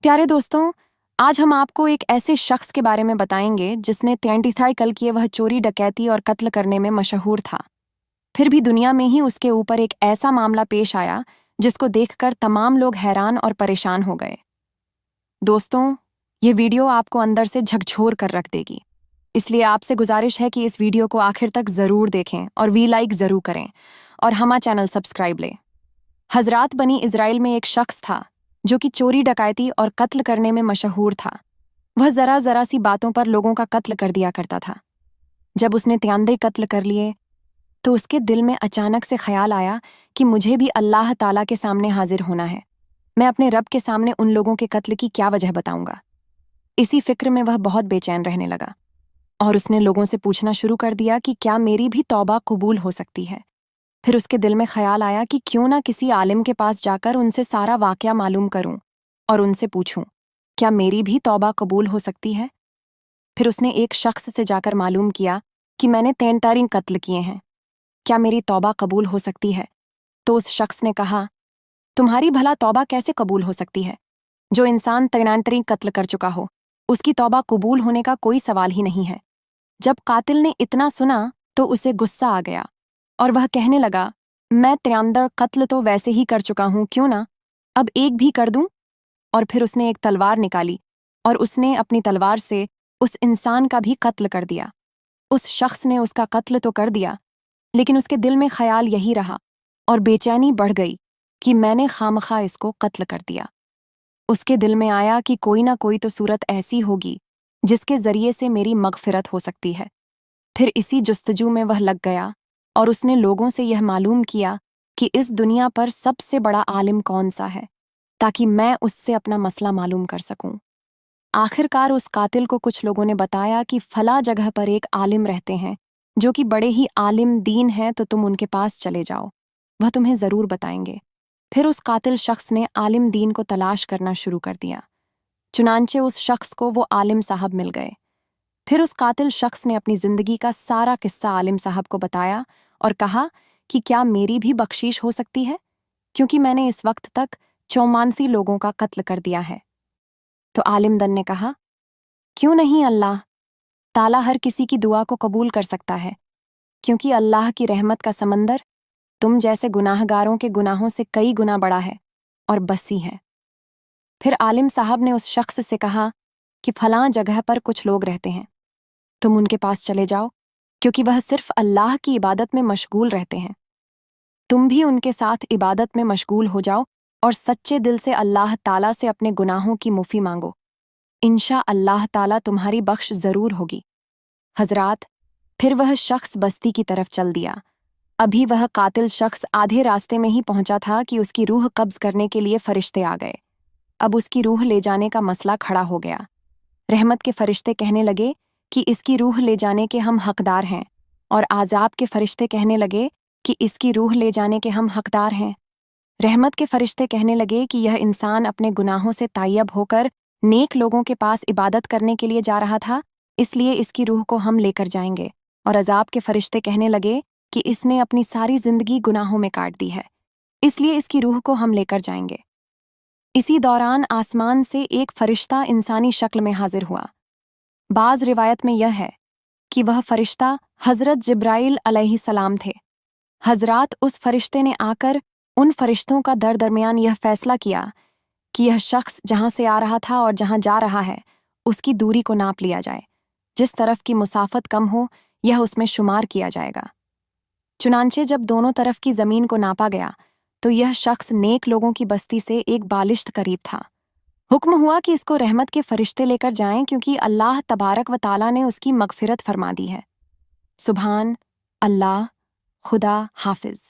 प्यारे दोस्तों, आज हम आपको एक ऐसे शख्स के बारे में बताएंगे जिसने 33 कल किए वह चोरी डकैती और कत्ल करने में मशहूर था। फिर भी दुनिया में ही उसके ऊपर एक ऐसा मामला पेश आया जिसको देखकर तमाम लोग हैरान और परेशान हो गए। दोस्तों, ये वीडियो आपको अंदर से झकझोर कर रख देगी, इसलिए आपसे गुजारिश है कि इस वीडियो को आखिर तक ज़रूर देखें और लाइक ज़रूर करें और हमारा चैनल सब्सक्राइब लें। हज़रात बनी इज़राइल में एक शख्स था जो कि चोरी डकैती और कत्ल करने में मशहूर था। वह ज़रा सी बातों पर लोगों का कत्ल कर दिया करता था। जब उसने 33 कत्ल कर लिए तो उसके दिल में अचानक से ख्याल आया कि मुझे भी अल्लाह ताला के सामने हाजिर होना है। मैं अपने रब के सामने उन लोगों के कत्ल की क्या वजह बताऊंगा। इसी फिक्र में वह बहुत बेचैन रहने लगा और उसने लोगों से पूछना शुरू कर दिया कि क्या मेरी भी तौबा कबूल हो सकती है। फिर उसके दिल में ख्याल आया कि क्यों ना किसी आलिम के पास जाकर उनसे सारा वाकया मालूम करूं और उनसे पूछूं क्या मेरी भी तौबा कबूल हो सकती है। फिर उसने एक शख्स से जाकर मालूम किया कि मैंने 33 कत्ल किए हैं, क्या मेरी तौबा कबूल हो सकती है। तो उस शख्स ने कहा, तुम्हारी भला तौबा कैसे कबूल हो सकती है? जो इंसान 33 कत्ल कर चुका हो उसकी तौबा कबूल होने का कोई सवाल ही नहीं है। जब कातिल ने इतना सुना तो उसे गुस्सा आ गया और वह कहने लगा, मैं 33 कत्ल तो वैसे ही कर चुका हूं, क्यों ना अब एक भी कर दूं। और फिर उसने एक तलवार निकाली और उसने अपनी तलवार से उस इंसान का भी कत्ल कर दिया। उस शख्स ने उसका कत्ल तो कर दिया, लेकिन उसके दिल में ख्याल यही रहा और बेचैनी बढ़ गई कि मैंने खामखा इसको कत्ल कर दिया। उसके दिल में आया कि कोई ना कोई तो सूरत ऐसी होगी जिसके जरिए से मेरी मगफिरत हो सकती है। फिर इसी जुस्तजू में वह लग गया और उसने लोगों से यह मालूम किया कि इस दुनिया पर सबसे बड़ा आलिम कौन सा है, ताकि मैं उससे अपना मसला मालूम कर सकूं। आखिरकार उस कातिल को कुछ लोगों ने बताया कि फला जगह पर एक आलिम रहते हैं जो कि बड़े ही आलिम दीन हैं, तो तुम उनके पास चले जाओ, वह तुम्हें ज़रूर बताएंगे। फिर उस कातिल शख्स ने आलिम दीन को तलाश करना शुरू कर दिया। चुनांचे उस शख्स को वो आलिम साहब मिल गए। फिर उस कातिल शख्स ने अपनी जिंदगी का सारा किस्सा आलिम साहब को बताया और कहा कि क्या मेरी भी बख्शीश हो सकती है, क्योंकि मैंने इस वक्त तक 84 लोगों का कत्ल कर दिया है। तो आलिम दन ने कहा, क्यों नहीं, अल्लाह ताला हर किसी की दुआ को कबूल कर सकता है, क्योंकि अल्लाह की रहमत का समंदर तुम जैसे गुनाहगारों के गुनाहों से कई गुना बड़ा है और बसी है। फिर आलिम साहब ने उस शख्स से कहा कि फलां जगह पर कुछ लोग रहते हैं, तुम उनके पास चले जाओ, क्योंकि वह सिर्फ अल्लाह की इबादत में मशगूल रहते हैं। तुम भी उनके साथ इबादत में मशगूल हो जाओ और सच्चे दिल से अल्लाह ताला से अपने गुनाहों की मुफी मांगो, इंशा अल्लाह ताला तुम्हारी बख्श जरूर होगी। हजरात, फिर वह शख्स बस्ती की तरफ चल दिया। अभी वह कातिल शख्स आधे रास्ते में ही पहुंचा था कि उसकी रूह कब्ज करने के लिए फरिश्ते आ गए। अब उसकी रूह ले जाने का मसला खड़ा हो गया। रहमत के फरिश्ते कहने लगे कि इसकी रूह ले जाने के हम हकदार हैं, और आज़ाब के फरिश्ते कहने लगे कि इसकी रूह ले जाने के हम हकदार हैं। रहमत के फरिश्ते कहने लगे कि यह इंसान अपने गुनाहों से तायब होकर नेक लोगों के पास इबादत करने के लिए जा रहा था, इसलिए इसकी रूह को हम लेकर जाएंगे। और अजाब के फरिश्ते कहने लगे कि इसने अपनी सारी जिंदगी गुनाहों में काट दी है, इसलिए इसकी रूह को हम लेकर जाएंगे। इसी दौरान आसमान से एक फरिश्ता इंसानी शक्ल में हाजिर हुआ। बाज रिवायत में यह है कि वह फरिश्ता हज़रत जिब्राइल अलैहिस्सलाम थे। हज़रात, उस फरिश्ते ने आकर उन फरिश्तों का दरमियान यह फैसला किया कि यह शख्स जहां से आ रहा था और जहां जा रहा है उसकी दूरी को नाप लिया जाए। जिस तरफ की मुसाफत कम हो यह उसमें शुमार किया जाएगा। चुनांचे जब दोनों तरफ की ज़मीन को नापा गया तो यह शख्स नेक लोगों की बस्ती से एक बालिश्त करीब था। हुक्म हुआ कि इसको रहमत के फरिश्ते लेकर जाएं, क्योंकि अल्लाह तबारक व ताला ने उसकी मगफिरत फरमा दी है। सुभान अल्लाह, खुदा हाफिज।